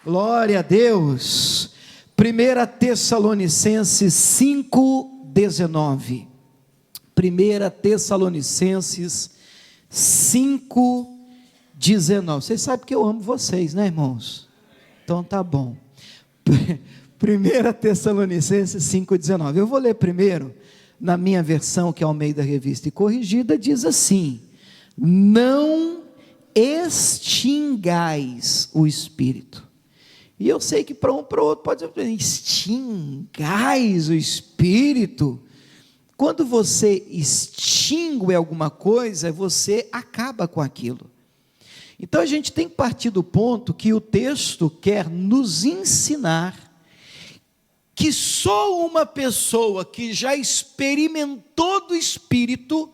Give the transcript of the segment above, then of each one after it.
Glória a Deus. 1 Tessalonicenses 5:19. 1 Tessalonicenses 5:19. Vocês sabem que eu amo vocês, né, irmãos? Então tá bom. 1 Tessalonicenses 5:19. Eu vou ler primeiro na minha versão, que é ao meio da Revista e Corrigida, diz assim: não extingais o Espírito. E eu sei que para um para o outro pode dizer, extingais o Espírito. Quando você extingue alguma coisa, você acaba com aquilo. Então a gente tem que partir do ponto que o texto quer nos ensinar que só uma pessoa que já experimentou do Espírito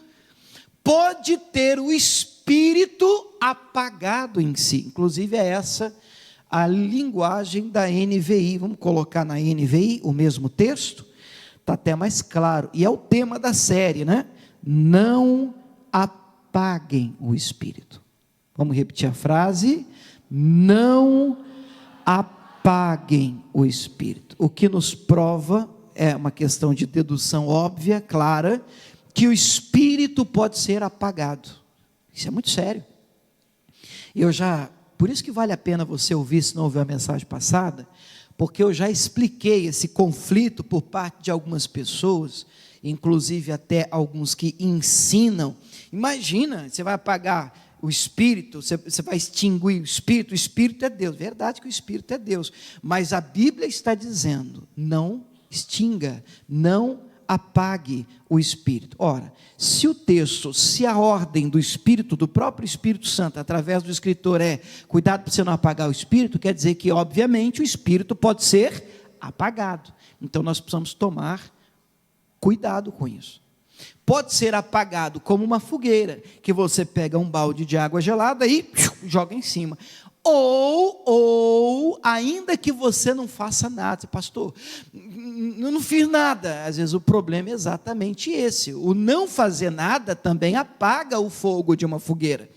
pode ter o Espírito apagado em si. Inclusive é essa a linguagem da NVI. Vamos colocar na NVI o mesmo texto, está até mais claro, e é o tema da série, né? Não apaguem o Espírito. Vamos repetir a frase: não apaguem o Espírito. O que nos prova, é uma questão de dedução óbvia, clara, que o Espírito pode ser apagado. Isso é muito sério. Por isso que vale a pena você ouvir, se não ouviu a mensagem passada, porque eu já expliquei esse conflito por parte de algumas pessoas, inclusive até alguns que ensinam. Imagina, você vai apagar o Espírito, você vai extinguir o Espírito é Deus. Verdade que o Espírito é Deus, mas a Bíblia está dizendo, não extinga, não apague o Espírito. Ora, se a ordem do Espírito, do próprio Espírito Santo, através do escritor cuidado para você não apagar o Espírito, quer dizer que, obviamente, o Espírito pode ser apagado. Então, nós precisamos tomar cuidado com isso. Pode ser apagado como uma fogueira, que você pega um balde de água gelada e joga em cima. Ou ainda que você não faça nada, pastor, eu não fiz nada. Às vezes o problema é exatamente esse. O não fazer nada também apaga o fogo de uma fogueira,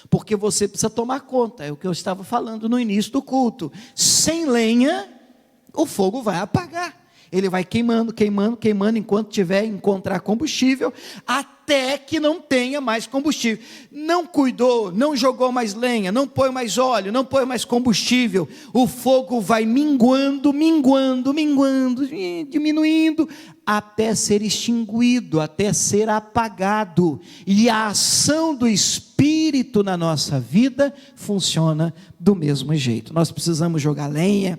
porque você precisa tomar conta, é o que eu estava falando no início do culto. Sem lenha, o fogo vai apagar. Ele vai queimando, enquanto encontrar combustível, até que não tenha mais combustível. Não cuidou, não jogou mais lenha, não põe mais óleo, não põe mais combustível, o fogo vai minguando, diminuindo, até ser extinguido, até ser apagado. E a ação do Espírito na nossa vida funciona do mesmo jeito. Nós precisamos jogar lenha,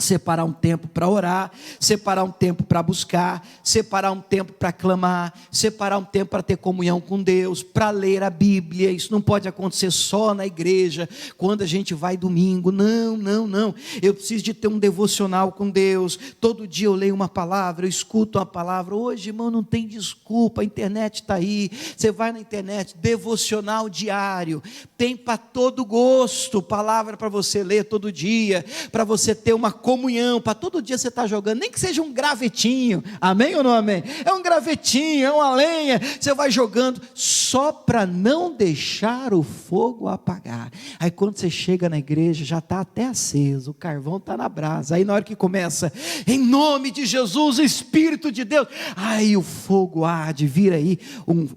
separar um tempo para orar, separar um tempo para buscar, separar um tempo para clamar, separar um tempo para ter comunhão com Deus, para ler a Bíblia. Isso não pode acontecer só na igreja, quando a gente vai domingo. Não, eu preciso de ter um devocional com Deus. Todo dia eu leio uma palavra, eu escuto uma palavra. Hoje, irmão, não tem desculpa, a internet está aí, você vai na internet, devocional diário, tem para todo gosto, palavra para você ler todo dia, para você ter uma comunhão, para todo dia você estar jogando, nem que seja um gravetinho, amém ou não amém? É um gravetinho, é uma lenha, você vai jogando, só para não deixar o fogo apagar. Aí quando você chega na igreja, já está até aceso, o carvão está na brasa, aí na hora que começa, em nome de Jesus, Espírito de Deus, aí o fogo arde, vira aí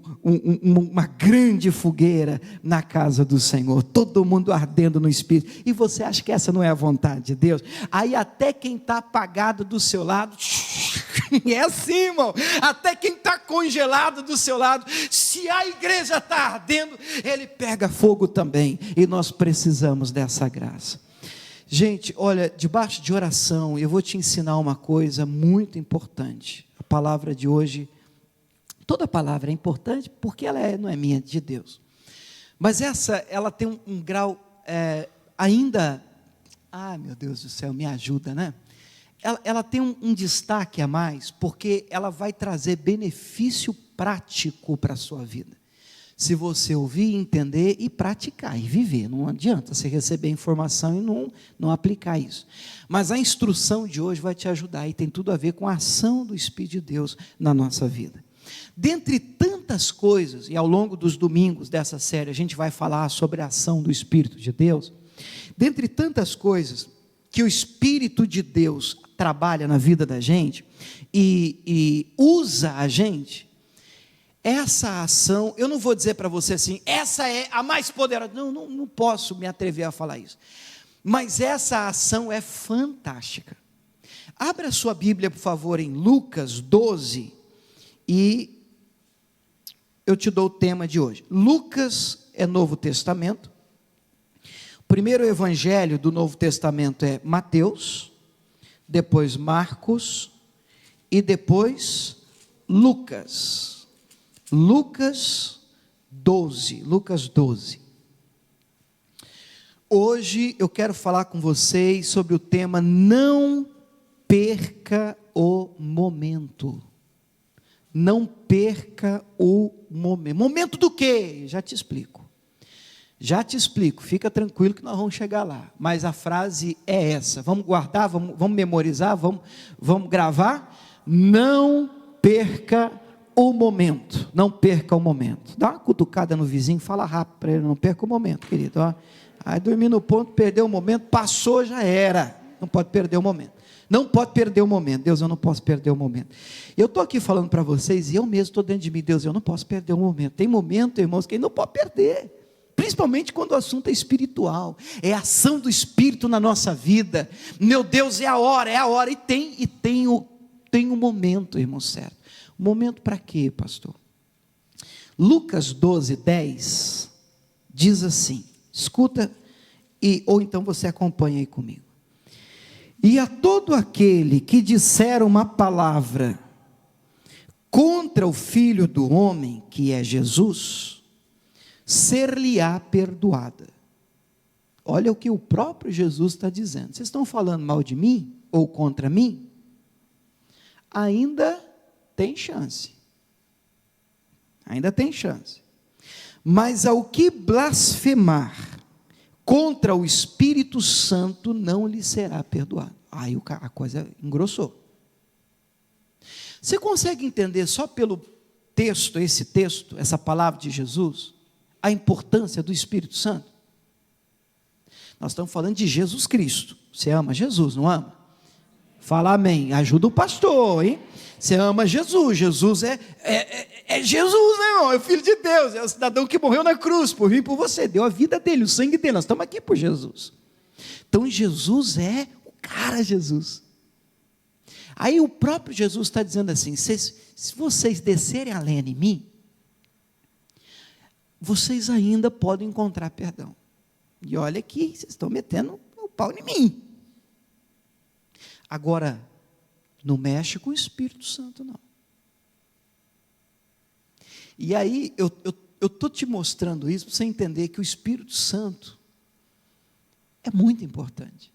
uma grande fogueira na casa do Senhor, todo mundo ardendo no Espírito, e você acha que essa não é a vontade de Deus? Aí até quem está apagado do seu lado, é assim, irmão, até quem está congelado do seu lado, se a igreja está ardendo, ele pega fogo também, e nós precisamos dessa graça. Gente, olha, debaixo de oração, eu vou te ensinar uma coisa muito importante. A palavra de hoje, toda palavra é importante, porque ela não é minha, de Deus, mas ela tem um grau ainda... meu Deus do céu, me ajuda, né? Ela tem um destaque a mais, porque ela vai trazer benefício prático para a sua vida. Se você ouvir, entender e praticar, e viver. Não adianta você receber informação e não aplicar isso. Mas a instrução de hoje vai te ajudar, e tem tudo a ver com a ação do Espírito de Deus na nossa vida. Dentre tantas coisas, e ao longo dos domingos dessa série, a gente vai falar sobre a ação do Espírito de Deus. Dentre tantas coisas, que o Espírito de Deus trabalha na vida da gente e usa a gente, essa ação, eu não vou dizer para você assim, essa é a mais poderosa, não posso me atrever a falar isso, mas essa ação é fantástica. Abra a sua Bíblia, por favor, em Lucas 12, e eu te dou o tema de hoje. Lucas é Novo Testamento. O primeiro evangelho do Novo Testamento é Mateus, depois Marcos e depois Lucas. Lucas 12. Hoje eu quero falar com vocês sobre o tema não perca o momento. Não perca o momento. Momento do quê? Já te explico, fica tranquilo que nós vamos chegar lá, mas a frase é essa, vamos guardar, vamos memorizar, vamos gravar, não perca o momento, não perca o momento, dá uma cutucada no vizinho, fala rápido para ele, não perca o momento, querido, ó. Aí dormir no ponto, perdeu o momento, passou, já era, não pode perder o momento. Não pode perder o momento. Deus, eu não posso perder o momento. Eu estou aqui falando para vocês, e eu mesmo estou dentro de mim, Deus, eu não posso perder o momento. Tem momento, irmãos, que não pode perder. Principalmente quando o assunto é espiritual. É a ação do Espírito na nossa vida. Meu Deus, é a hora. E tem um momento, irmão, certo. Um momento para quê, pastor? Lucas 12:10 diz assim, escuta, ou então você acompanha aí comigo. E a todo aquele que disser uma palavra contra o Filho do Homem, que é Jesus, ser-lhe-á perdoada. Olha o que o próprio Jesus está dizendo. Vocês estão falando mal de mim ou contra mim? Ainda tem chance. Mas ao que blasfemar contra o Espírito Santo não lhe será perdoado. Aí a coisa engrossou. Você consegue entender só pelo texto, essa palavra de Jesus, a importância do Espírito Santo? Nós estamos falando de Jesus Cristo. Você ama Jesus, não ama? Fala amém, ajuda o pastor, hein? Você ama Jesus, Jesus é Jesus, né, irmão? É o Filho de Deus, é o cidadão que morreu na cruz, por mim e por você, deu a vida dele, o sangue dele, nós estamos aqui por Jesus. Então Jesus é o cara Jesus. Aí o próprio Jesus está dizendo assim, se vocês descerem a lenha em mim, vocês ainda podem encontrar perdão. E olha aqui, vocês estão metendo o pau em mim. Agora, não mexe com o Espírito Santo, não. E aí, eu estou te mostrando isso para você entender que o Espírito Santo é muito importante.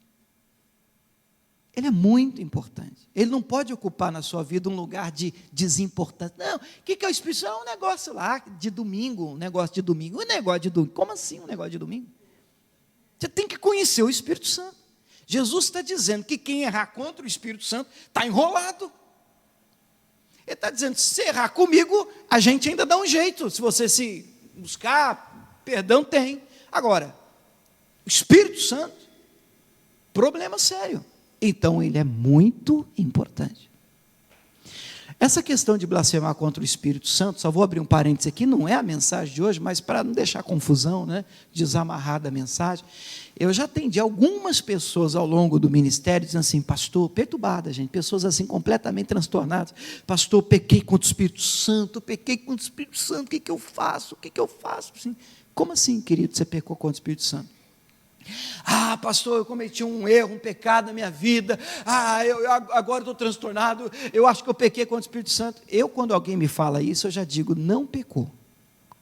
Ele é muito importante. Ele não pode ocupar na sua vida um lugar de desimportância. Não, o que é o Espírito Santo? É um negócio lá de domingo, um negócio de domingo. Como assim um negócio de domingo? Você tem que conhecer o Espírito Santo. Jesus está dizendo que quem errar contra o Espírito Santo está enrolado. Ele está dizendo, se você errar comigo, a gente ainda dá um jeito. Se você se buscar, perdão tem. Agora, o Espírito Santo, problema sério. Então, ele é muito importante. Essa questão de blasfemar contra o Espírito Santo, só vou abrir um parênteses aqui, não é a mensagem de hoje, mas para não deixar confusão, né, desamarrar da mensagem, eu já atendi algumas pessoas ao longo do ministério, dizendo assim, pastor, perturbada, gente, pessoas assim completamente transtornadas, pastor, pequei contra o Espírito Santo, o que eu faço? Assim, como assim, querido, você pecou contra o Espírito Santo? Ah, pastor, eu cometi um erro, um pecado na minha vida, eu agora estou transtornado, eu acho que eu pequei contra o Espírito Santo. Quando alguém me fala isso, eu já digo, não pecou.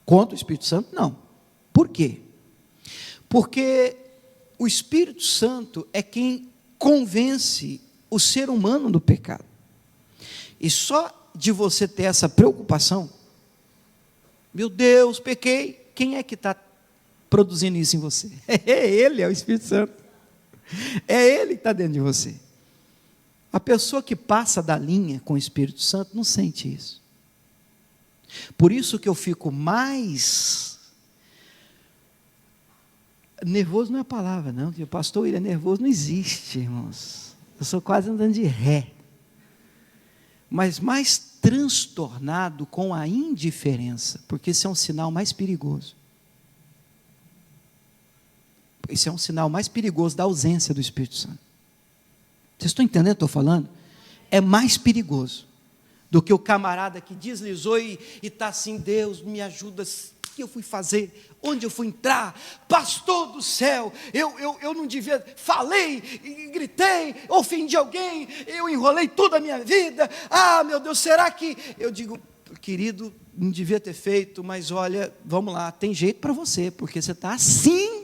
Contra o Espírito Santo, não. Por quê? Porque o Espírito Santo é quem convence o ser humano do pecado. E só de você ter essa preocupação, meu Deus, pequei, quem é que está produzindo isso em você? É Ele, é o Espírito Santo. É Ele que está dentro de você. A pessoa que passa da linha com o Espírito Santo não sente isso. Por isso que eu fico mais Nervoso não é a palavra, não. O pastor William nervoso não existe, irmãos. Eu sou quase andando de ré. Mas mais transtornado com a indiferença, porque esse é um sinal mais perigoso. Esse é um sinal mais perigoso da ausência do Espírito Santo. Vocês estão entendendo o que eu estou falando? É mais perigoso do que o camarada que deslizou e está assim: Deus me ajuda, o que eu fui fazer? Onde eu fui entrar? Pastor do céu, eu não devia, falei, gritei, ofendi alguém, eu enrolei toda a minha vida, meu Deus, será que... Eu digo, querido, não devia ter feito, mas olha, vamos lá, tem jeito para você, porque você está assim.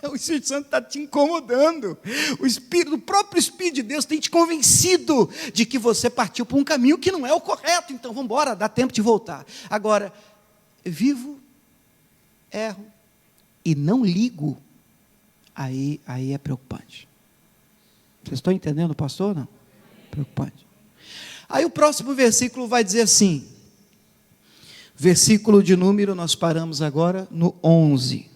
O Espírito Santo está te incomodando. O próprio Espírito de Deus tem te convencido de que você partiu por um caminho que não é o correto. Então vamos embora, dá tempo de voltar. Agora, vivo, erro e não ligo, aí é preocupante. Vocês estão entendendo, pastor? Não? Preocupante. Aí o próximo versículo vai dizer assim, versículo de número, nós paramos agora no 11.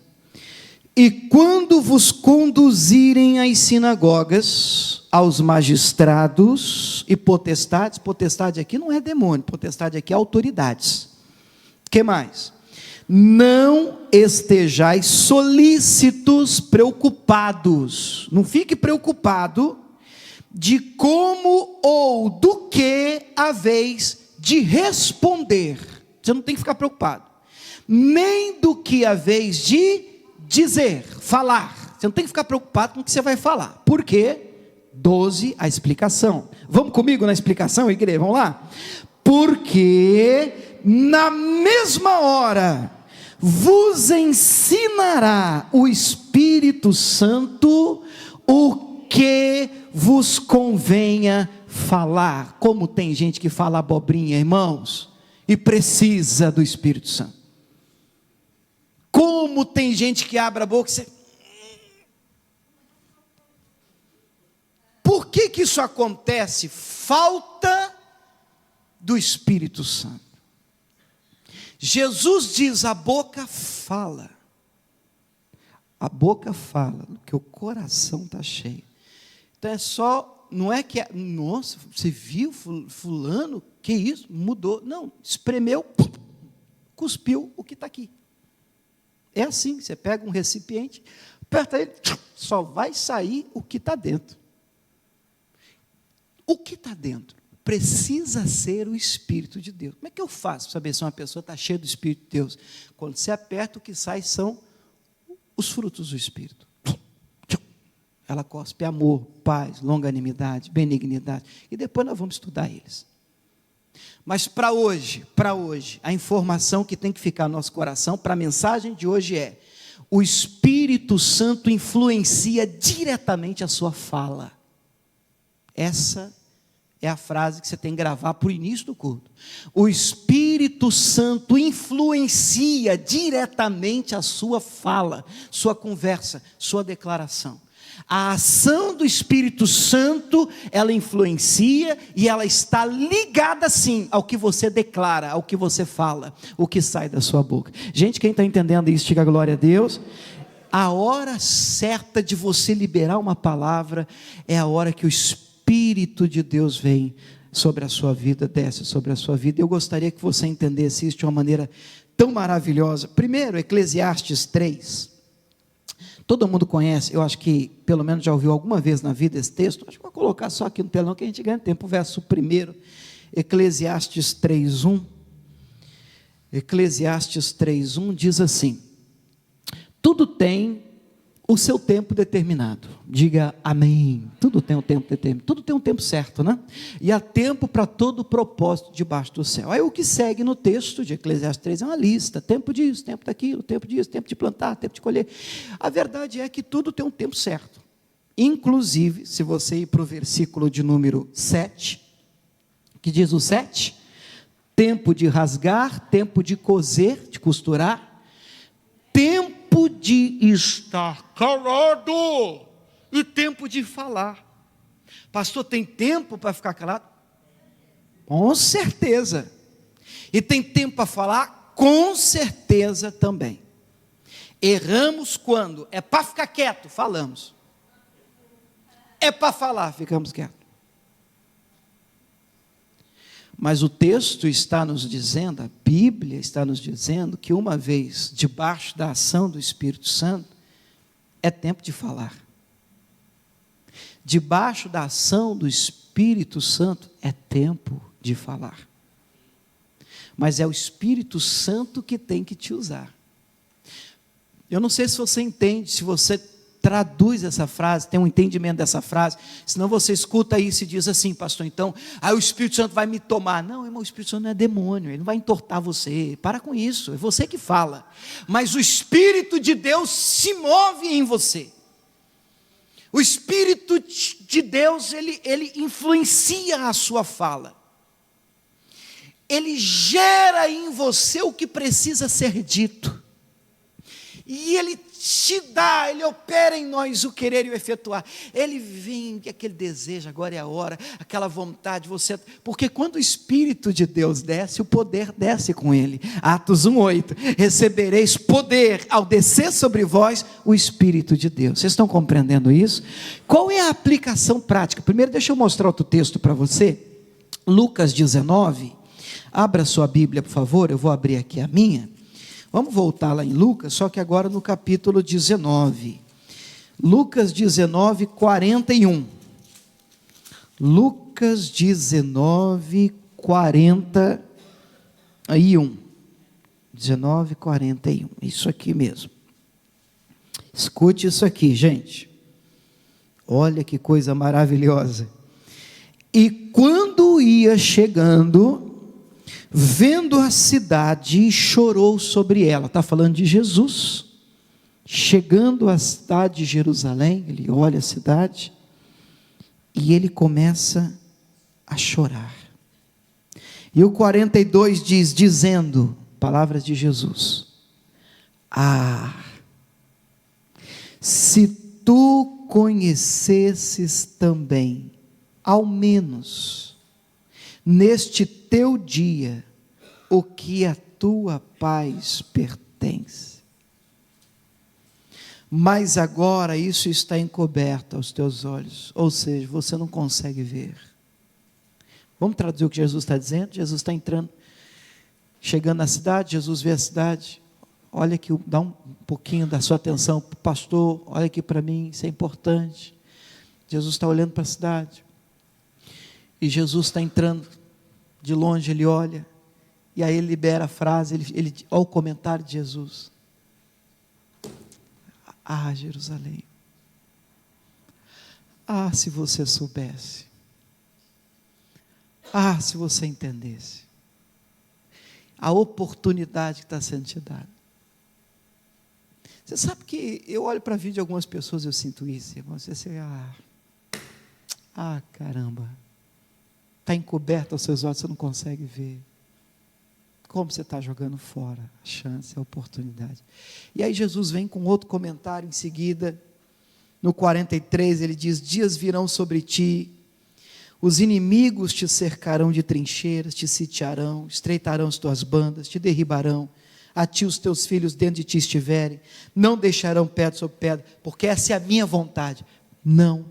E quando vos conduzirem às sinagogas, aos magistrados e potestades, potestade aqui não é demônio, potestade aqui é autoridades. O que mais? Não estejais solícitos, preocupados, não fique preocupado de como ou do que haveis de responder, você não tem que ficar preocupado, nem do que haveis de dizer, falar, você não tem que ficar preocupado com o que você vai falar. Por quê? 12, a explicação. Vamos comigo na explicação, igreja? Vamos lá? Porque na mesma hora vos ensinará o Espírito Santo o que vos convenha falar. Como tem gente que fala abobrinha, irmãos, e precisa do Espírito Santo. Como tem gente que abre a boca e você... Por que isso acontece? Falta do Espírito Santo. Jesus diz, a boca fala. A boca fala, porque o coração está cheio. Então é só, não é que, nossa, você viu fulano, que isso? Mudou. Não, espremeu, cuspiu o que está aqui. É assim, você pega um recipiente, aperta ele, só vai sair o que está dentro. O que está dentro? Precisa ser o Espírito de Deus. Como é que eu faço para saber se uma pessoa está cheia do Espírito de Deus? Quando você aperta, o que sai são os frutos do Espírito. Ela cospe amor, paz, longanimidade, benignidade. E depois nós vamos estudar eles. Mas para hoje, a informação que tem que ficar no nosso coração, para a mensagem de hoje é: o Espírito Santo influencia diretamente a sua fala. Essa é a frase que você tem que gravar para o início do culto. O Espírito Santo influencia diretamente a sua fala, sua conversa, sua declaração. A ação do Espírito Santo, ela influencia e ela está ligada sim ao que você declara, ao que você fala, o que sai da sua boca. Gente, quem está entendendo isso, diga glória a Deus. A hora certa de você liberar uma palavra é a hora que o Espírito de Deus vem sobre a sua vida, desce sobre a sua vida. Eu gostaria que você entendesse isso de uma maneira tão maravilhosa. Primeiro, Eclesiastes 3. Todo mundo conhece, eu acho que pelo menos já ouviu alguma vez na vida esse texto. Acho que vou colocar só aqui no telão que a gente ganha tempo. O verso 1, Eclesiastes 3:1. Eclesiastes 3:1 diz assim: tudo tem o seu tempo determinado. Diga amém. Tudo tem um tempo determinado. Tudo tem um tempo certo, né? E há tempo para todo propósito debaixo do céu. Aí o que segue no texto de Eclesiastes 3 é uma lista. Tempo disso, tempo daquilo, tempo disso, tempo de plantar, tempo de colher. A verdade é que tudo tem um tempo certo. Inclusive, se você ir para o versículo de número 7, que diz o 7, tempo de rasgar, tempo de coser, de costurar, tempo de estar calado e tempo de falar. Pastor, tem tempo para ficar calado? Com certeza. E tem tempo para falar? Com certeza também. Erramos quando é para ficar quieto, falamos. É para falar, ficamos quietos. Mas o texto está nos dizendo, a Bíblia está nos dizendo, que uma vez debaixo da ação do Espírito Santo, é tempo de falar. Debaixo da ação do Espírito Santo, é tempo de falar. Mas é o Espírito Santo que tem que te usar. Eu não sei se você entende, se você traduz essa frase, tem um entendimento dessa frase, senão você escuta isso e diz assim, pastor, então, aí o Espírito Santo vai me tomar. Não, irmão, o Espírito Santo não é demônio, ele não vai entortar você, para com isso, é você que fala. Mas o Espírito de Deus se move em você. O Espírito de Deus, ele influencia a sua fala. Ele gera em você o que precisa ser dito. E ele te dá, ele opera em nós o querer e o efetuar. Ele vem, aquele desejo, agora é a hora, aquela vontade, porque quando o Espírito de Deus desce, o poder desce com ele. Atos 1:8, recebereis poder ao descer sobre vós o Espírito de Deus. Vocês estão compreendendo isso? Qual é a aplicação prática? Primeiro deixa eu mostrar outro texto para você. Lucas 19, abra sua Bíblia por favor, eu vou abrir aqui a minha. Vamos voltar lá em Lucas, só que agora no capítulo 19. Lucas 19, 41. Lucas 19, 41. 19, 41. Isso aqui mesmo. Escute isso aqui, gente. Olha que coisa maravilhosa. E quando ia chegando, vendo a cidade, chorou sobre ela. Está falando de Jesus. Chegando à cidade de Jerusalém, ele olha a cidade e ele começa a chorar. E o 42 diz, dizendo, palavras de Jesus: ah, se tu conhecesses também, ao menos neste teu dia, o que a tua paz pertence. Mas agora isso está encoberto aos teus olhos, ou seja, você não consegue ver. Vamos traduzir o que Jesus está dizendo? Jesus está entrando, chegando na cidade, Jesus vê a cidade, olha aqui, dá um pouquinho da sua atenção, pastor, olha aqui para mim, isso é importante. Jesus está olhando para a cidade, e Jesus está entrando, de longe ele olha, e aí ele libera a frase, olha o comentário de Jesus: ah, Jerusalém, ah, se você soubesse, ah, se você entendesse, a oportunidade que está sendo te dada. Você sabe que eu olho para a vida de algumas pessoas e eu sinto isso, irmão, você caramba, está encoberto aos seus olhos, você não consegue ver. Como você está jogando fora a chance, a oportunidade. E aí Jesus vem com outro comentário em seguida, no 43 ele diz: dias virão sobre ti, os inimigos te cercarão de trincheiras, te sitiarão, estreitarão as tuas bandas, te derribarão, a ti os teus filhos dentro de ti estiverem, não deixarão pedra sobre pedra, porque essa é a minha vontade. Não.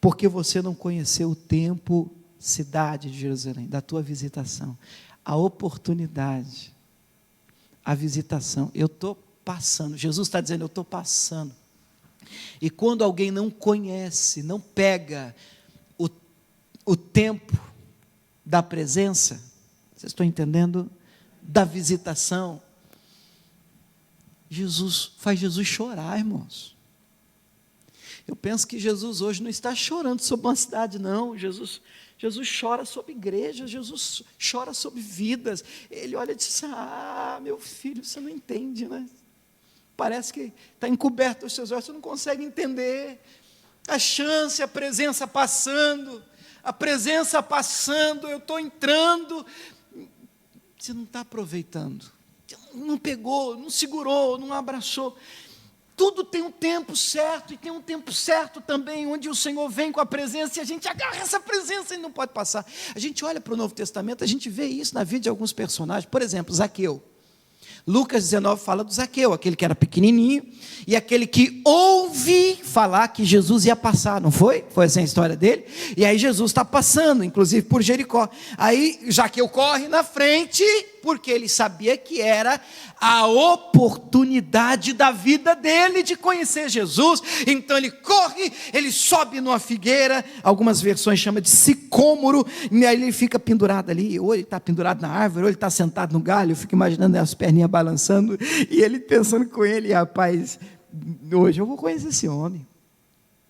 Porque você não conheceu o tempo, cidade de Jerusalém, da tua visitação, a oportunidade, a visitação. Eu estou passando, Jesus está dizendo, eu estou passando. E quando alguém não conhece, não pega o tempo da presença, vocês estão entendendo? Da visitação, faz Jesus chorar, irmãos. Eu penso que Jesus hoje não está chorando sobre uma cidade, não. Jesus chora sobre igrejas, Jesus chora sobre vidas. Ele olha e diz: ah, meu filho, você não entende, né? Parece que está encoberto os seus olhos, você não consegue entender. A chance, a presença passando, eu estou entrando. Você não está aproveitando, não pegou, não segurou, não abraçou. Tudo tem um tempo certo, e tem um tempo certo também, onde o Senhor vem com a presença, e a gente agarra essa presença e não pode passar. A gente olha para o Novo Testamento, a gente vê isso na vida de alguns personagens, por exemplo, Zaqueu. Lucas 19 fala do Zaqueu, aquele que era pequenininho, e aquele que ouve falar que Jesus ia passar, não foi? Foi assim a história dele, e aí Jesus está passando, inclusive por Jericó, aí Zaqueu corre na frente, porque ele sabia que era a oportunidade da vida dele de conhecer Jesus, então ele corre, ele sobe numa figueira, algumas versões chamam de sicômoro, e aí ele fica pendurado ali, ou ele está pendurado na árvore, ou ele está sentado no galho, eu fico imaginando as perninhas balançando, e ele pensando com ele, rapaz, hoje eu vou conhecer esse homem,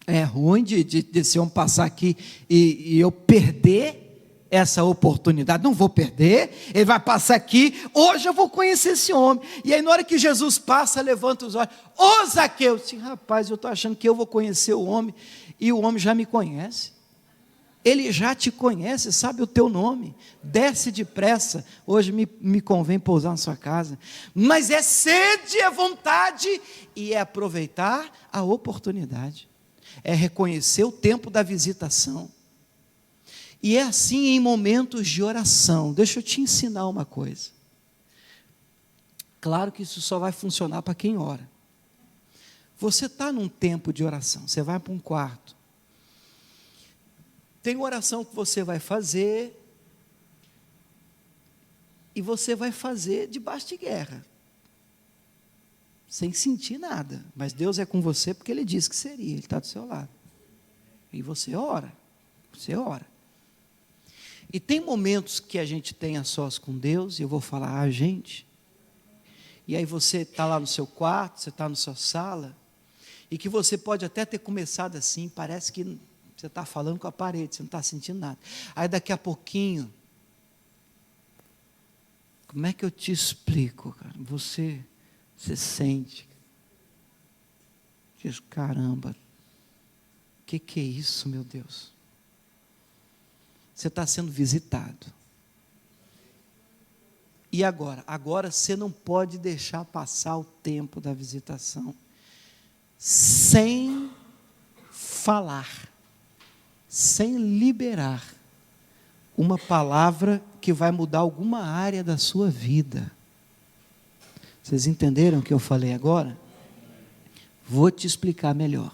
é ruim de esse homem passar aqui, e eu perder essa oportunidade, não vou perder, ele vai passar aqui, hoje eu vou conhecer esse homem, e aí na hora que Jesus passa, levanta os olhos, ô Zaqueu, assim, rapaz, eu estou achando que eu vou conhecer o homem, e o homem já me conhece, ele já te conhece, sabe o teu nome, desce depressa, hoje me convém pousar na sua casa, mas é sede, é vontade, e é aproveitar a oportunidade, é reconhecer o tempo da visitação, e é assim em momentos de oração. Deixa eu te ensinar uma coisa. Claro que isso só vai funcionar para quem ora. Você está num tempo de oração, você vai para um quarto. Tem oração que você vai fazer, e você vai fazer debaixo de guerra, sem sentir nada, mas Deus é com você porque Ele disse que seria, Ele está do seu lado, e você ora, e tem momentos que a gente tem a sós com Deus, e eu vou falar a gente, e aí você está lá no seu quarto, você está na sua sala, e que você pode até ter começado assim, parece que você está falando com a parede, você não está sentindo nada, aí daqui a pouquinho, como é que eu te explico, cara? Você sente, diz, caramba, o que é isso, meu Deus? Você está sendo visitado. E agora? Agora você não pode deixar passar o tempo da visitação sem falar, sem liberar uma palavra que vai mudar alguma área da sua vida. Vocês entenderam o que eu falei agora? Vou te explicar melhor.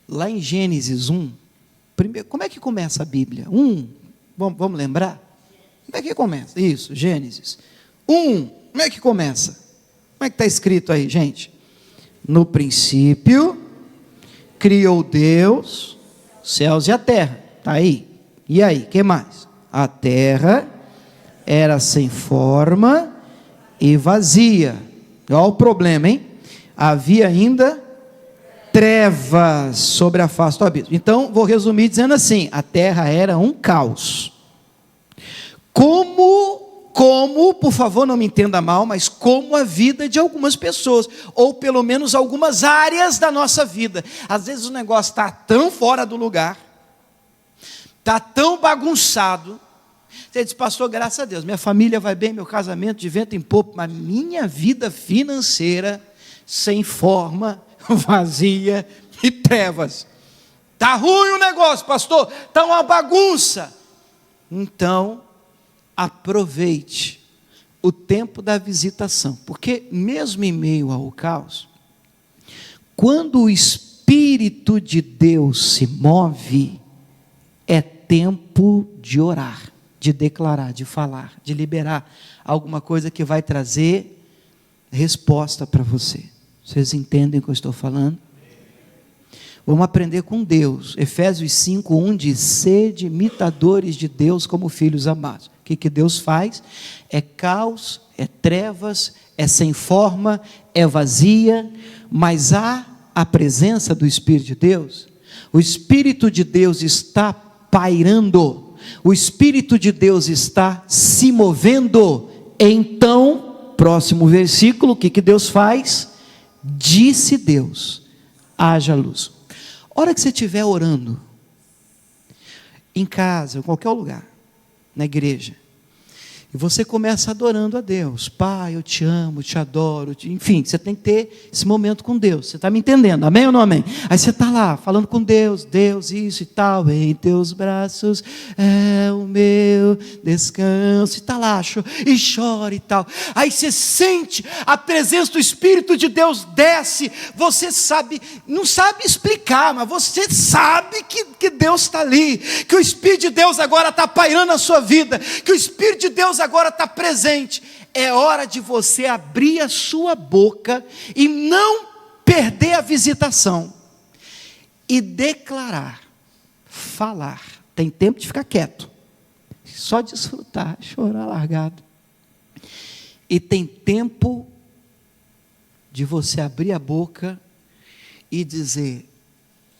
Lá em Gênesis 1, primeiro, como é que começa a Bíblia? Vamos lembrar? Como é que começa? Isso, Gênesis 1, como é que começa? Como é que está escrito aí, gente? No princípio, criou Deus céus e a terra, está aí. E aí, o que mais? A terra era sem forma e vazia. Olha o problema, hein? Havia ainda trevas sobre a face do abismo. Então, vou resumir dizendo assim, a terra era um caos. Como, por favor, não me entenda mal, mas como a vida de algumas pessoas, ou pelo menos algumas áreas da nossa vida. Às vezes o negócio está tão fora do lugar, está tão bagunçado, você diz, pastor, graças a Deus, minha família vai bem, meu casamento de vento em popa, mas minha vida financeira, sem forma, vazia e trevas. Está ruim o negócio, pastor, está uma bagunça. Então, aproveite o tempo da visitação, porque mesmo em meio ao caos, quando o Espírito de Deus se move, é tempo de orar, de declarar, de falar, de liberar alguma coisa que vai trazer resposta para você. Vocês entendem o que eu estou falando? Vamos aprender com Deus. Efésios 5:1 diz, sede imitadores de Deus como filhos amados. O que Deus faz? É caos, é trevas, é sem forma, é vazia, mas há a presença do Espírito de Deus. O Espírito de Deus está pairando, o Espírito de Deus está se movendo. Então, próximo versículo, o que Deus faz? Disse Deus, haja luz. Hora que você estiver orando, em casa, em qualquer lugar, na igreja, E você começa adorando a Deus. Pai, eu te amo, te adoro. Enfim, você tem que ter esse momento com Deus. Você está me entendendo? Amém ou não amém? Aí você está lá, falando com Deus. Deus, isso e tal. Em teus braços é o meu descanso. E está lá, e chora e tal. Aí você sente a presença do Espírito de Deus desce. Você sabe, não sabe explicar, mas você sabe que Deus está ali. Que o Espírito de Deus agora está pairando a sua vida. Que o Espírito de Deus agora está presente. É hora de você abrir a sua boca e não perder a visitação e declarar, falar. Tem tempo de ficar quieto, só desfrutar, chorar largado. E tem tempo de você abrir a boca e dizer: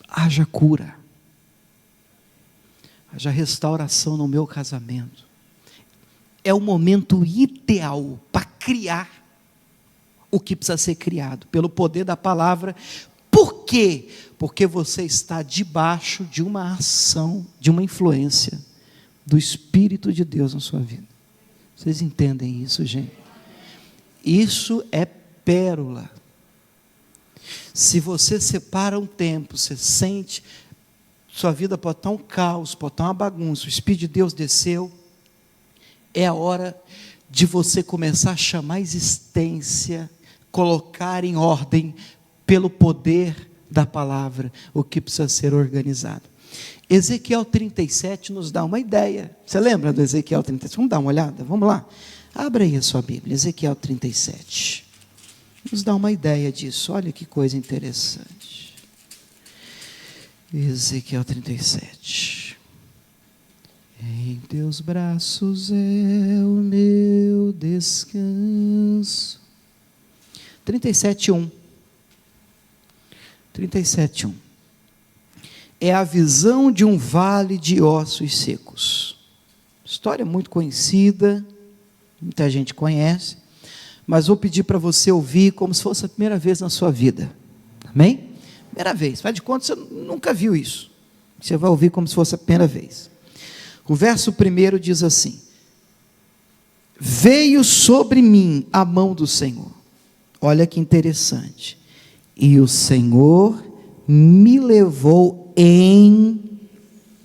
haja cura, haja restauração no meu casamento. É o momento ideal para criar o que precisa ser criado, pelo poder da palavra. Por quê? Porque você está debaixo de uma ação, de uma influência do Espírito de Deus na sua vida. Vocês entendem isso, gente? Isso é pérola. Se você separa um tempo, você sente, sua vida pode estar um caos, pode estar uma bagunça, o Espírito de Deus desceu, é a hora de você começar a chamar a existência, colocar em ordem, pelo poder da palavra, o que precisa ser organizado. Ezequiel 37 nos dá uma ideia. Você lembra do Ezequiel 37? Vamos dar uma olhada? Vamos lá. Abra aí a sua Bíblia, Ezequiel 37. Nos dá uma ideia disso. Olha que coisa interessante. Ezequiel 37. Em teus braços é o meu descanso. 37:1. 37:1. É a visão de um vale de ossos secos. História muito conhecida, muita gente conhece, mas vou pedir para você ouvir como se fosse a primeira vez na sua vida. Amém? Primeira vez. Faz de conta que você nunca viu isso. Você vai ouvir como se fosse a primeira vez. O verso 1 diz assim: veio sobre mim a mão do Senhor. Olha que interessante. E o Senhor me levou em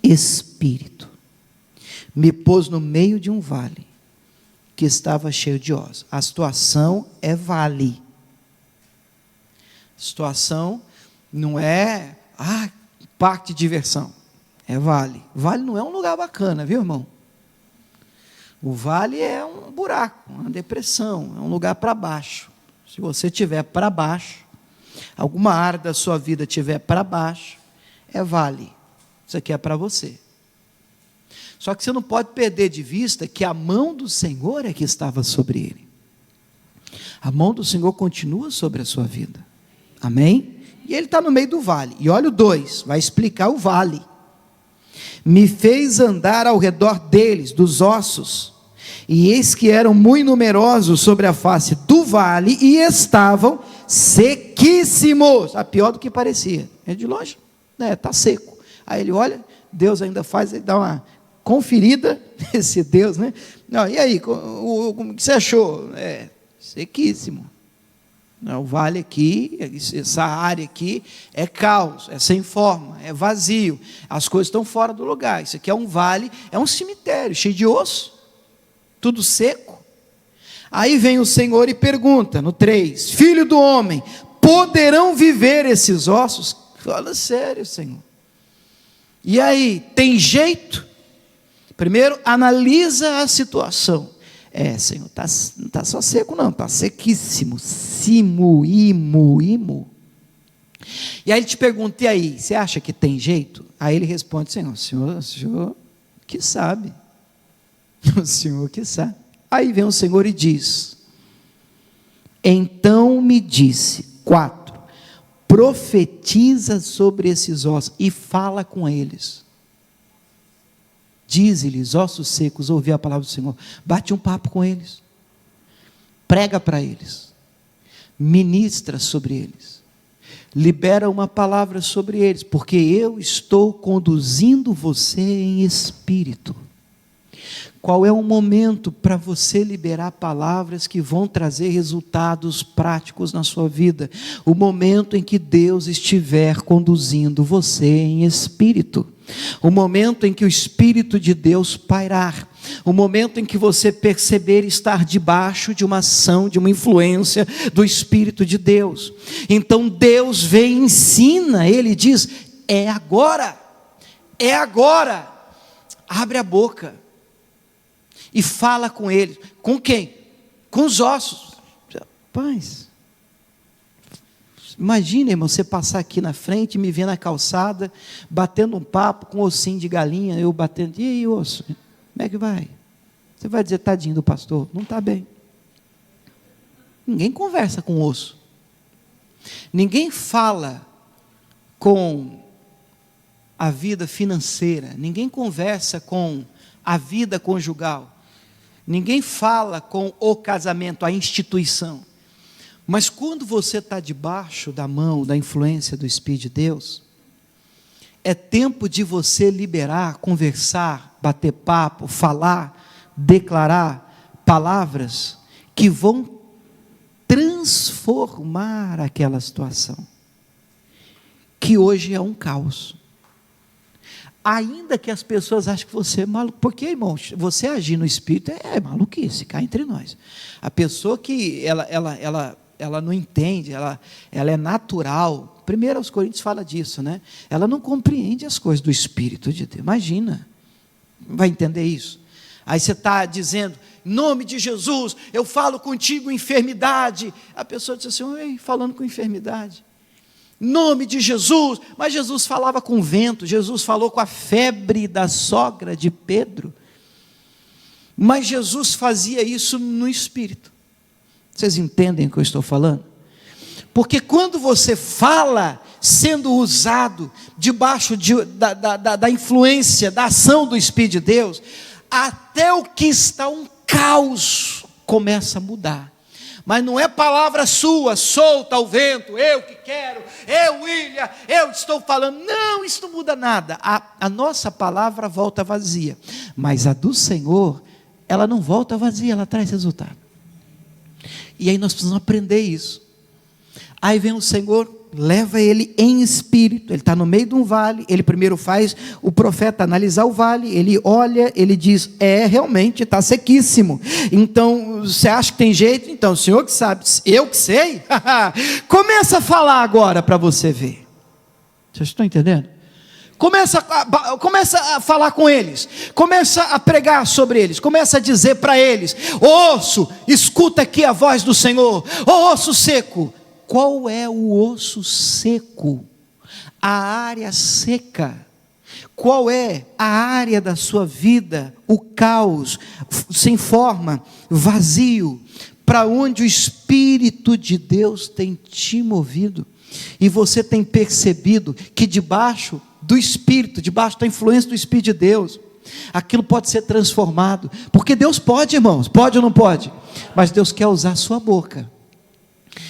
espírito. Me pôs no meio de um vale que estava cheio de ossos. A situação é vale. A situação não é parque de diversão. É vale. Vale não é um lugar bacana, viu, irmão? O vale é um buraco, uma depressão, é um lugar para baixo. Se você estiver para baixo, alguma área da sua vida estiver para baixo, é vale. Isso aqui é para você. Só que você não pode perder de vista que a mão do Senhor é que estava sobre ele. A mão do Senhor continua sobre a sua vida. Amém? E ele está no meio do vale. E olha o 2, vai explicar o vale. Me fez andar ao redor deles, dos ossos, e eis que eram muito numerosos sobre a face do vale, e estavam sequíssimos. Pior do que parecia. É de longe, está seco. Aí ele olha, Deus ainda faz, ele dá uma conferida, esse Deus, né? Não, e aí, como que você achou? Sequíssimo. O vale aqui, essa área aqui é caos, é sem forma, é vazio, as coisas estão fora do lugar. Isso aqui é um vale, é um cemitério cheio de osso, tudo seco. Aí vem o Senhor e pergunta no 3: filho do homem, poderão viver esses ossos? Fala sério, Senhor. E aí, tem jeito? Primeiro, analisa a situação. Senhor, não está só seco não, está sequíssimo, imo. E aí ele te pergunta: e aí, você acha que tem jeito? Aí ele responde: Senhor, o Senhor que sabe, o Senhor que sabe. Aí vem o Senhor e diz: então me disse, 4, profetiza sobre esses ossos e fala com eles. Dize-lhes, ossos secos, ouvi a palavra do Senhor. Bate um papo com eles. Prega para eles. Ministra sobre eles. Libera uma palavra sobre eles, porque eu estou conduzindo você em espírito. Qual é o momento para você liberar palavras que vão trazer resultados práticos na sua vida? O momento em que Deus estiver conduzindo você em espírito. O momento em que o Espírito de Deus pairar. O momento em que você perceber estar debaixo de uma ação, de uma influência do Espírito de Deus. Então Deus vem e ensina, Ele diz, é agora, é agora. Abre a boca e fala com ele. Com quem? Com os ossos. Rapaz, imagina, irmão, você passar aqui na frente e me ver na calçada, batendo um papo com um ossinho de galinha, eu batendo, e aí, osso, como é que vai? Você vai dizer, tadinho do pastor, não está bem. Ninguém conversa com osso. Ninguém fala com a vida financeira, ninguém conversa com a vida conjugal, ninguém fala com o casamento, a instituição. Mas quando você está debaixo da mão, da influência do Espírito de Deus, é tempo de você liberar, conversar, bater papo, falar, declarar palavras que vão transformar aquela situação, que hoje é um caos. Ainda que as pessoas achem que você é maluco, porque, irmão, você agir no Espírito é maluquice, cá entre nós. A pessoa que ela não entende, ela é natural. Primeiro aos Coríntios fala disso, né? Ela não compreende as coisas do Espírito de Deus. Imagina, vai entender isso? Aí você está dizendo, em nome de Jesus, eu falo contigo enfermidade. A pessoa diz assim, oi, falando com enfermidade. Em nome de Jesus. Mas Jesus falava com vento, Jesus falou com a febre da sogra de Pedro. Mas Jesus fazia isso no Espírito. Vocês entendem o que eu estou falando? Porque quando você fala, sendo usado debaixo da influência, da ação do Espírito de Deus, até o que está um caos começa a mudar. Mas não é palavra sua, solta ao vento, eu que quero, eu, William, eu estou falando. Não, isso não muda nada. A nossa palavra volta vazia, mas a do Senhor, ela não volta vazia, ela traz resultado. E aí nós precisamos aprender isso. Aí vem o Senhor, leva ele em espírito, ele está no meio de um vale, ele primeiro faz o profeta analisar o vale, ele olha, ele diz, realmente está sequíssimo, então, você acha que tem jeito? Então, o Senhor que sabe, eu que sei, começa a falar agora para você ver. Vocês estão entendendo? Começa a falar com eles, começa a pregar sobre eles, começa a dizer para eles, osso, escuta aqui a voz do Senhor, osso seco. Qual é o osso seco? A área seca. Qual é a área da sua vida? O caos, sem forma, vazio, para onde o Espírito de Deus tem te movido. E você tem percebido que debaixo do Espírito, debaixo da influência do Espírito de Deus, aquilo pode ser transformado. Porque Deus pode, irmãos, pode ou não pode? Mas Deus quer usar a sua boca.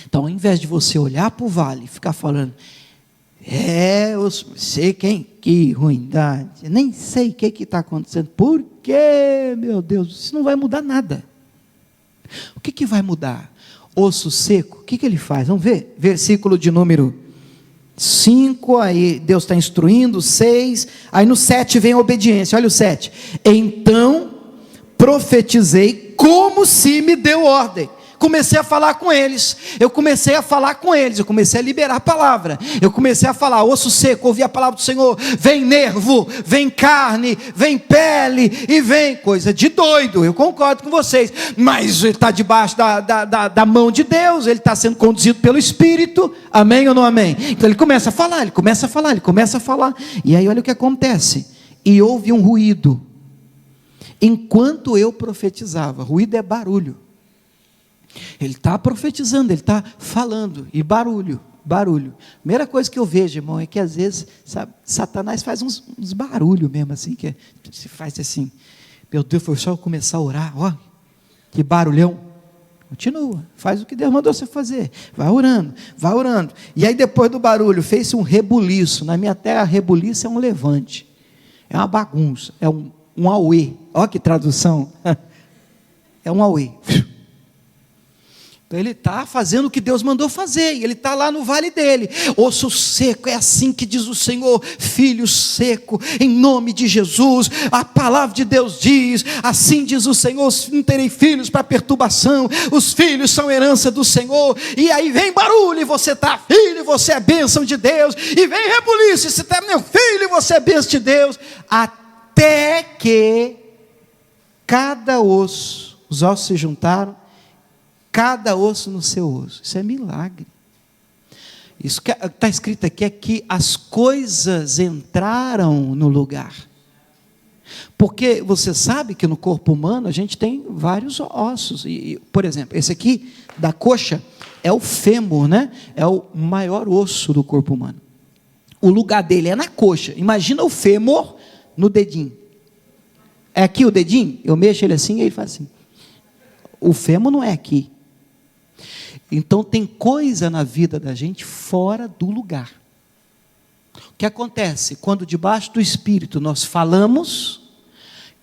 Então, ao invés de você olhar para o vale e ficar falando, eu sei que ruindade, nem sei o que está acontecendo, por quê, meu Deus, isso não vai mudar nada. O que vai mudar? Osso seco, o que ele faz? Vamos ver, versículo de número 5, aí Deus está instruindo, 6, aí no 7 vem a obediência, olha o 7, então profetizei como se me deu ordem. Comecei a falar com eles, eu comecei a liberar a palavra, eu comecei a falar, osso seco, ouvi a palavra do Senhor, vem nervo, vem carne, vem pele, e vem coisa de doido, eu concordo com vocês, mas ele está debaixo da mão de Deus, ele está sendo conduzido pelo Espírito, amém ou não amém? Então ele começa a falar, e aí olha o que acontece, e houve um ruído, enquanto eu profetizava, ruído é barulho, ele está profetizando, ele está falando, e barulho, primeira coisa que eu vejo, irmão, é que às vezes, sabe, Satanás faz uns barulhos mesmo, assim, que se faz assim, meu Deus, foi só eu começar a orar, ó, que barulhão, continua, faz o que Deus mandou você fazer, vai orando, e aí depois do barulho, fez-se um rebuliço, na minha terra rebuliço é um levante, é uma bagunça, é um um auê. Olha que tradução. É um auê. Então ele está fazendo o que Deus mandou fazer, e ele está lá no vale dele. Osso seco, é assim que diz o Senhor, filho seco, em nome de Jesus. A palavra de Deus diz, assim diz o Senhor: não terei filhos para perturbação, os filhos são herança do Senhor. E aí vem barulho, e você está filho, você é bênção de Deus. E vem rebuliço, você está meu filho, e você é bênção de Deus. Até que cada osso, os ossos se juntaram, cada osso no seu osso. Isso é milagre. Isso que está escrito aqui é que as coisas entraram no lugar. Porque você sabe que no corpo humano a gente tem vários ossos. Por exemplo, esse aqui da coxa é o fêmur, né? É o maior osso do corpo humano. O lugar dele é na coxa. Imagina o fêmur no dedinho. É aqui o dedinho? Eu mexo ele assim e ele faz assim. O fêmur não é aqui. Então tem coisa na vida da gente fora do lugar. O que acontece? Quando debaixo do Espírito nós falamos,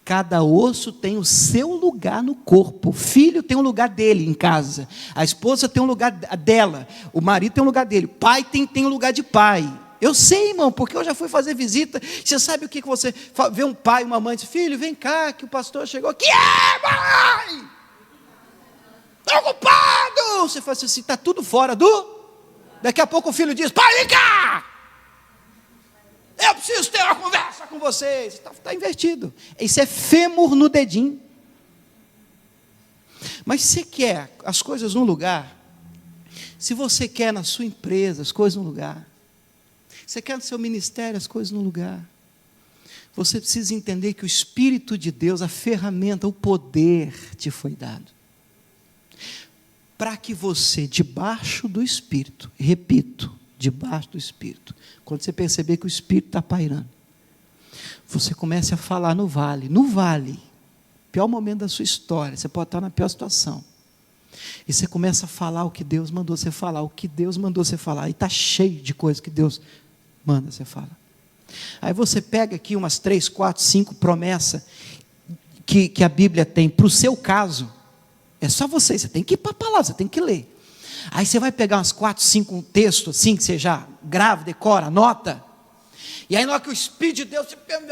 cada osso tem o seu lugar no corpo. O filho tem um lugar dele em casa, a esposa tem um lugar dela, o marido tem um lugar dele, o pai tem um lugar de pai. Eu sei, irmão, porque eu já fui fazer visita. Você sabe o que você vê um pai e uma mãe diz: filho, vem cá, que o pastor chegou. Que é, mãe? Estou ocupado. Você fala assim, está tudo fora do... Daqui a pouco o filho diz: pai, vem cá, eu preciso ter uma conversa com vocês. Está invertido. Isso é fêmur no dedinho. Mas se você quer as coisas no lugar, se você quer na sua empresa as coisas no lugar, você quer no seu ministério as coisas no lugar, você precisa entender que o Espírito de Deus, a ferramenta, o poder te foi dado. Para que você, debaixo do Espírito, repito, debaixo do Espírito, quando você perceber que o Espírito está pairando, você comece a falar no vale, pior momento da sua história, você pode estar na pior situação, e você começa a falar o que Deus mandou você falar, e está cheio de coisas que Deus manda você falar. Aí você pega aqui umas 3, 4, 5 promessas que a Bíblia tem para o seu caso. É só você tem que ir para a palavra, você tem que ler. Aí você vai pegar umas 4, 5 textos assim, que você já grava, decora, anota. E aí na hora que o Espírito de Deus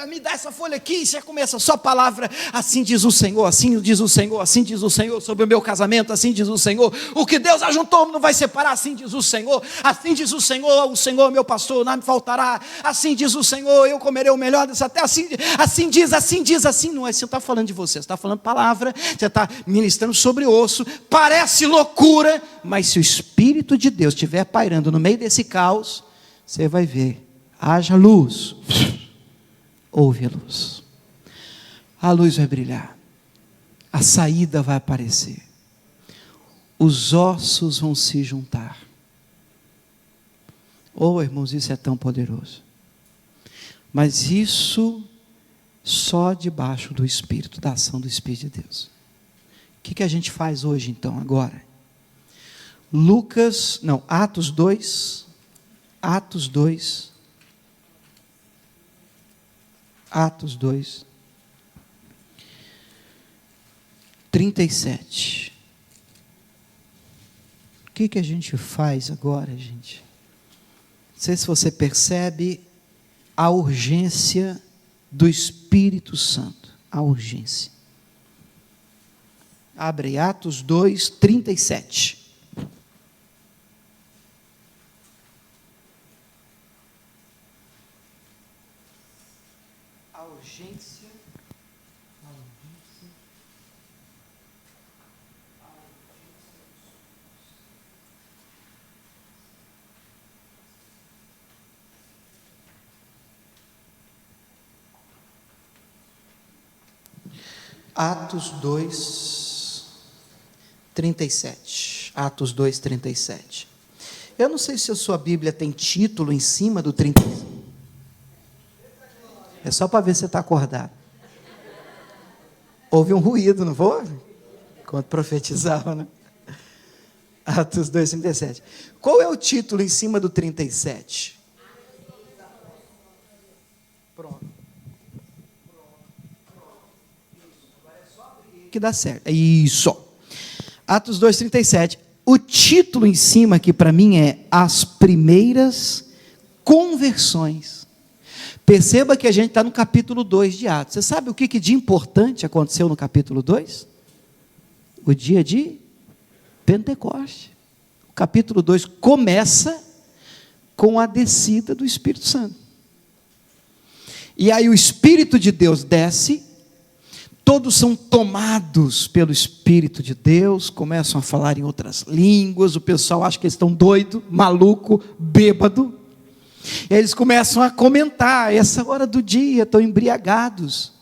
me dá essa folha aqui, e você começa só a palavra: assim diz o Senhor, assim diz o Senhor, assim diz o Senhor sobre o meu casamento, assim diz o Senhor, o que Deus ajuntou não vai separar, assim diz o Senhor o Senhor meu pastor, não me faltará, assim diz o Senhor, eu comerei o melhor dessa terra, assim diz, não é, você está falando de você está falando palavra, você está ministrando sobre osso, parece loucura, mas se o Espírito de Deus estiver pairando no meio desse caos, você vai ver. Haja luz, houve a luz. A luz vai brilhar, a saída vai aparecer, os ossos vão se juntar. Oh, irmãos, isso é tão poderoso. Mas isso só debaixo do Espírito, da ação do Espírito de Deus. O que a gente faz hoje então, agora? Atos 2, 37. O que a gente faz agora, gente? Não sei se você percebe a urgência do Espírito Santo. A urgência. Abre Atos 2, 37. Atos 2, 37. Atos 2, 37. Eu não sei se a sua Bíblia tem título em cima do 37. É só para ver se você está acordado. Houve um ruído, não foi? Quando profetizava, né? Atos 2, 37. Qual é o título em cima do 37? Pronto. que dá certo. É isso. Atos 2:37. O título em cima aqui para mim é As Primeiras Conversões. Perceba que a gente está no capítulo 2 de Atos. Você sabe o que de importante aconteceu no capítulo 2? O dia de Pentecoste. O capítulo 2 começa com a descida do Espírito Santo. E aí o Espírito de Deus desce, todos são tomados pelo Espírito de Deus, começam a falar em outras línguas, o pessoal acha que eles estão doido, maluco, bêbado. E eles começam a comentar, essa hora do dia, estão embriagados.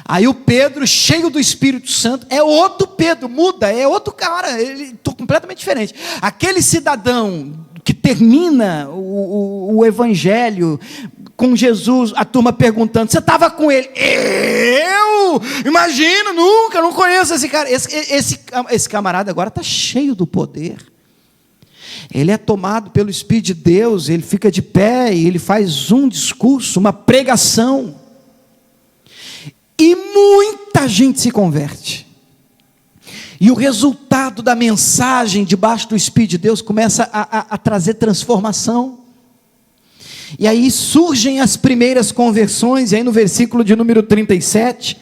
Aí o Pedro, cheio do Espírito Santo, é outro Pedro, muda, é outro cara, ele está completamente diferente. Aquele cidadão que termina o evangelho com Jesus, a turma perguntando, você estava com ele? Eu? Imagino, nunca, não conheço esse cara. Esse camarada agora está cheio do poder. Ele é tomado pelo Espírito de Deus, ele fica de pé e ele faz um discurso, uma pregação. E muita gente se converte. E o resultado da mensagem debaixo do Espírito de Deus começa a trazer transformação. E aí surgem as primeiras conversões, e aí no versículo de número 37,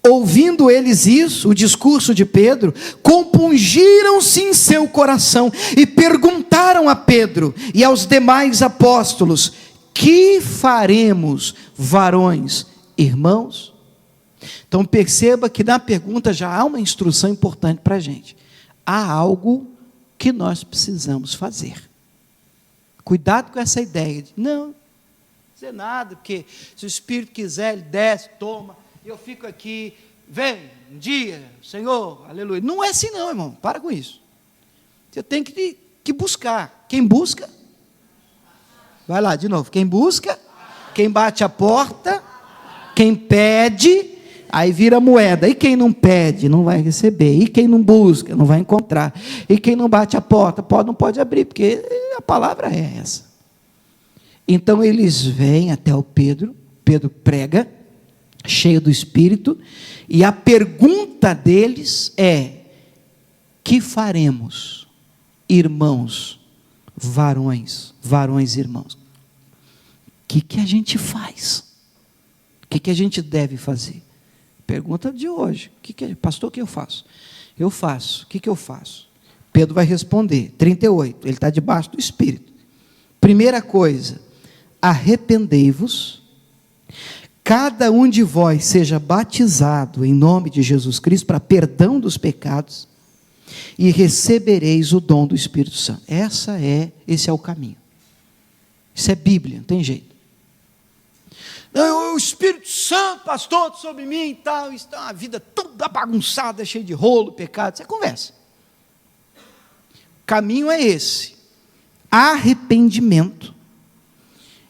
ouvindo eles isso, o discurso de Pedro, compungiram-se em seu coração, e perguntaram a Pedro e aos demais apóstolos, que faremos, varões, irmãos? Então perceba que na pergunta já há uma instrução importante para a gente. Há algo que nós precisamos fazer. Cuidado com essa ideia de, não dizer nada, porque se o Espírito quiser, ele desce, toma, eu fico aqui, vem, um dia, Senhor, aleluia. Não é assim não, irmão, para com isso. Você tem que buscar. Quem busca, vai lá, de novo, quem busca, quem bate a porta, quem pede, aí vira moeda. E quem não pede, não vai receber. E quem não busca, não vai encontrar. E quem não bate a porta, não pode abrir, porque a palavra é essa. Então eles vêm até o Pedro, Pedro prega, cheio do Espírito, e a pergunta deles é, que faremos, irmãos, varões irmãos? O que a gente faz? O que a gente deve fazer? Pergunta de hoje, pastor, o que eu faço? Eu faço, o que eu faço? Pedro vai responder, 38, ele está debaixo do Espírito. Primeira coisa, arrependei-vos, cada um de vós seja batizado em nome de Jesus Cristo para perdão dos pecados, e recebereis o dom do Espírito Santo. Esse é o caminho. Isso é Bíblia, não tem jeito. Não, o Espírito Santo, pastor, sobre mim e tal, está uma vida toda bagunçada, cheia de rolo, pecado, isso é conversa. O caminho é esse, arrependimento.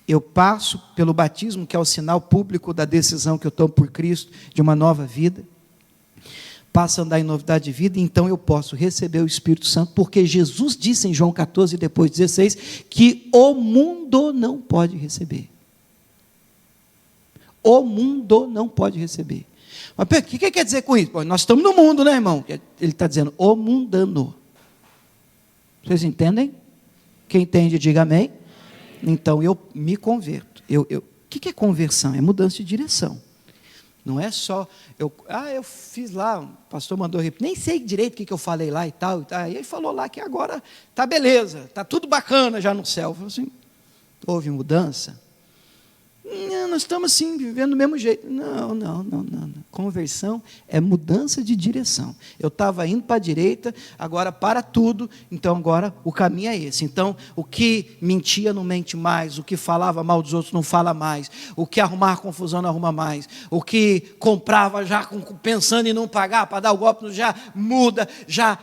Eu passo pelo batismo, que é o sinal público da decisão que eu tomo por Cristo, de uma nova vida, passo a andar em novidade de vida, e então eu posso receber o Espírito Santo, porque Jesus disse em João 14, depois 16, que o mundo não pode receber. O mundo não pode receber. Mas o que quer dizer com isso? Pô, nós estamos no mundo, né, irmão? Ele está dizendo, o mundano. Vocês entendem? Quem entende, diga amém. Então, eu me converto. O que é conversão? É mudança de direção. Não é só, eu fiz lá, o pastor mandou repetir, nem sei direito o que eu falei lá e tal. Aí ele falou lá que agora está beleza, está tudo bacana já no céu. Eu falei assim, houve mudança? Não, nós estamos assim, vivendo do mesmo jeito. Não. Conversão é mudança de direção. Eu estava indo para a direita, agora para tudo, então agora o caminho é esse. Então, o que mentia não mente mais, o que falava mal dos outros não fala mais, o que arrumava confusão não arruma mais, o que comprava já pensando em não pagar, para dar o golpe, já muda, já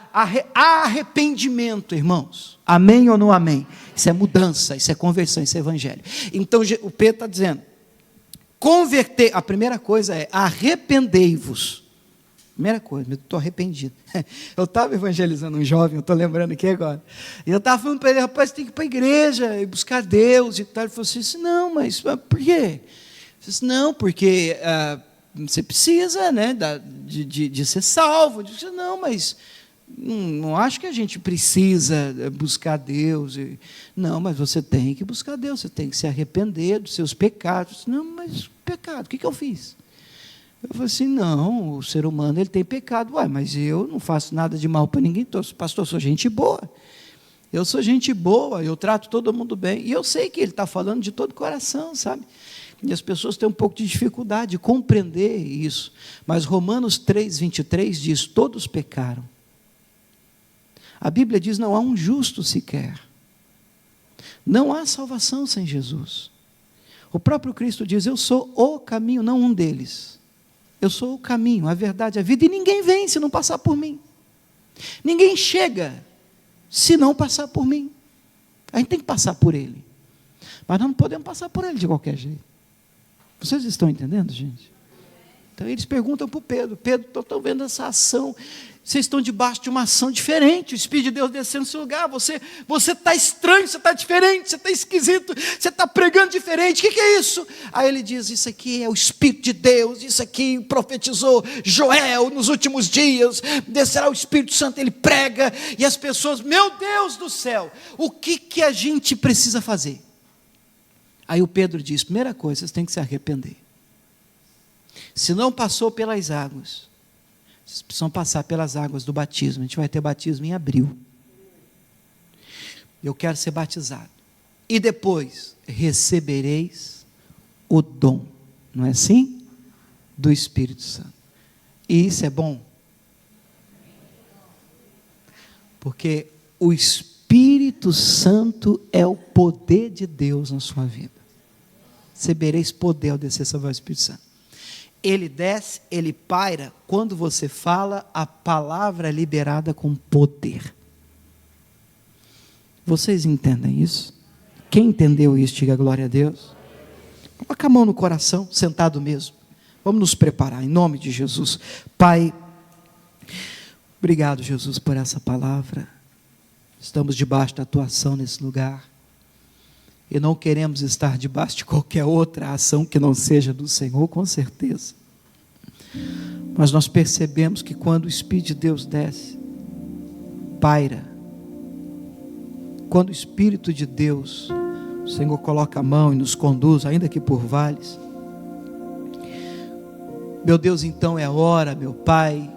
arrependimento, irmãos. Amém ou não amém? Isso é mudança, isso é conversão, isso é evangelho. Então o Pedro está dizendo, converter, a primeira coisa é arrependei-vos. Primeira coisa, eu estou arrependido. Eu estava evangelizando um jovem, eu estou lembrando aqui agora. E eu estava falando para ele, rapaz, você tem que ir para a igreja e buscar Deus e tal. Ele falou assim, não, mas por quê? Eu disse, não, porque você precisa, né, de ser salvo. Eu disse, não, mas não acho que a gente precisa buscar Deus. Não, mas você tem que buscar Deus, você tem que se arrepender dos seus pecados. Não, mas pecado, o que eu fiz? Eu falei assim, não, o ser humano ele tem pecado. Ué, mas eu não faço nada de mal para ninguém, pastor, eu sou gente boa. Eu sou gente boa, eu trato todo mundo bem. E eu sei que ele está falando de todo o coração, sabe? E as pessoas têm um pouco de dificuldade de compreender isso. Mas Romanos 3:23 diz, todos pecaram. A Bíblia diz, não há um justo sequer. Não há salvação sem Jesus. O próprio Cristo diz, eu sou o caminho, não um deles. Eu sou o caminho, a verdade, a vida, e ninguém vem se não passar por mim. Ninguém chega se não passar por mim. A gente tem que passar por Ele. Mas nós não podemos passar por Ele de qualquer jeito. Vocês estão entendendo, gente? Então eles perguntam para o Pedro, estou vendo essa ação, vocês estão debaixo de uma ação diferente, o Espírito de Deus descendo no seu lugar, você está estranho, você está diferente, você está esquisito, você está pregando diferente, o que é isso? Aí ele diz, isso aqui é o Espírito de Deus, isso aqui profetizou Joel nos últimos dias, descerá o Espírito Santo, ele prega, e as pessoas, meu Deus do céu, o que a gente precisa fazer? Aí o Pedro diz, primeira coisa, vocês têm que se arrepender. Se não passou pelas águas, vocês precisam passar pelas águas do batismo. A gente vai ter batismo em abril. Eu quero ser batizado. E depois, recebereis o dom, não é assim? Do Espírito Santo. E isso é bom? Porque o Espírito Santo é o poder de Deus na sua vida. Recebereis poder ao descer sobre o Espírito Santo. Ele desce, ele paira, quando você fala, a palavra é liberada com poder. Vocês entendem isso? Quem entendeu isso, diga glória a Deus. Coloca a mão no coração, sentado mesmo. Vamos nos preparar, em nome de Jesus. Pai, obrigado, Jesus, por essa palavra. Estamos debaixo da tua ação nesse lugar. E não queremos estar debaixo de qualquer outra ação que não seja do Senhor, com certeza. Mas nós percebemos que quando o Espírito de Deus desce, paira. Quando o Espírito de Deus, o Senhor coloca a mão e nos conduz, ainda que por vales. Meu Deus, então é hora, meu Pai,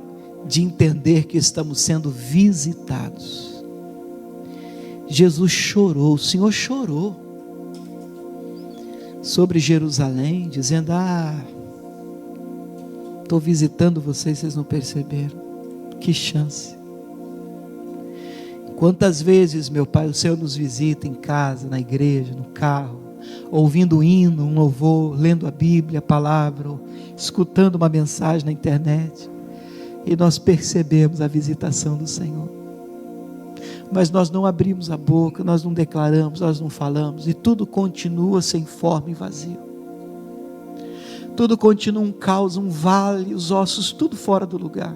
de entender que estamos sendo visitados. Jesus chorou, o Senhor chorou sobre Jerusalém, dizendo, estou visitando vocês, vocês não perceberam, que chance. Quantas vezes, meu Pai, o Senhor nos visita em casa, na igreja, no carro, ouvindo um hino, um louvor, lendo a Bíblia, a palavra, ou escutando uma mensagem na internet, e nós percebemos a visitação do Senhor. Mas nós não abrimos a boca, nós não declaramos, nós não falamos, e tudo continua sem forma e vazio. Tudo continua um caos, um vale, os ossos, tudo fora do lugar.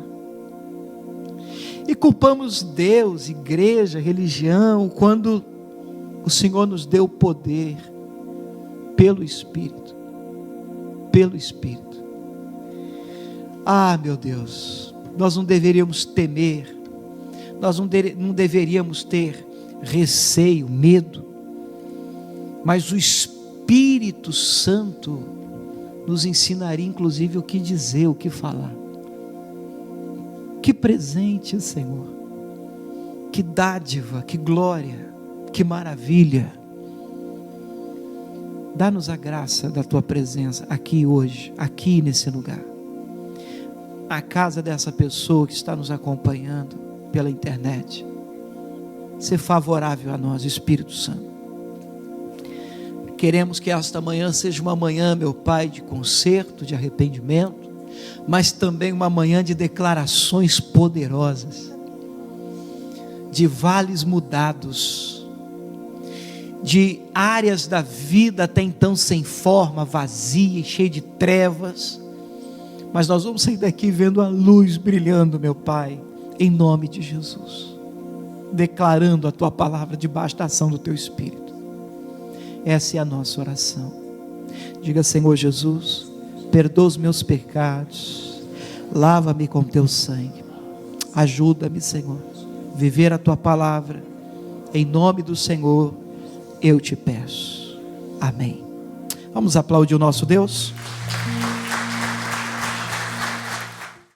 E culpamos Deus, igreja, religião, quando o Senhor nos deu poder, pelo Espírito. Pelo Espírito. Meu Deus, nós não deveríamos temer, nós não deveríamos ter receio, medo, mas o Espírito Santo nos ensinaria inclusive o que dizer, o que falar. Que presente, Senhor, que dádiva, que glória, que maravilha. Dá-nos a graça da Tua presença aqui hoje, aqui nesse lugar, a casa dessa pessoa que está nos acompanhando pela internet. Ser favorável a nós, Espírito Santo. Queremos que esta manhã seja uma manhã, meu Pai, de conserto, de arrependimento, mas também uma manhã de declarações poderosas, de vales mudados, de áreas da vida até então sem forma, vazia e cheia de trevas, mas nós vamos sair daqui vendo a luz brilhando, meu Pai, em nome de Jesus, declarando a Tua palavra debaixo da ação do Teu Espírito. Essa é a nossa oração. Diga, Senhor Jesus, perdoa os meus pecados, lava-me com teu sangue, ajuda-me, Senhor, viver a tua palavra, em nome do Senhor, eu te peço, amém. Vamos aplaudir o nosso Deus?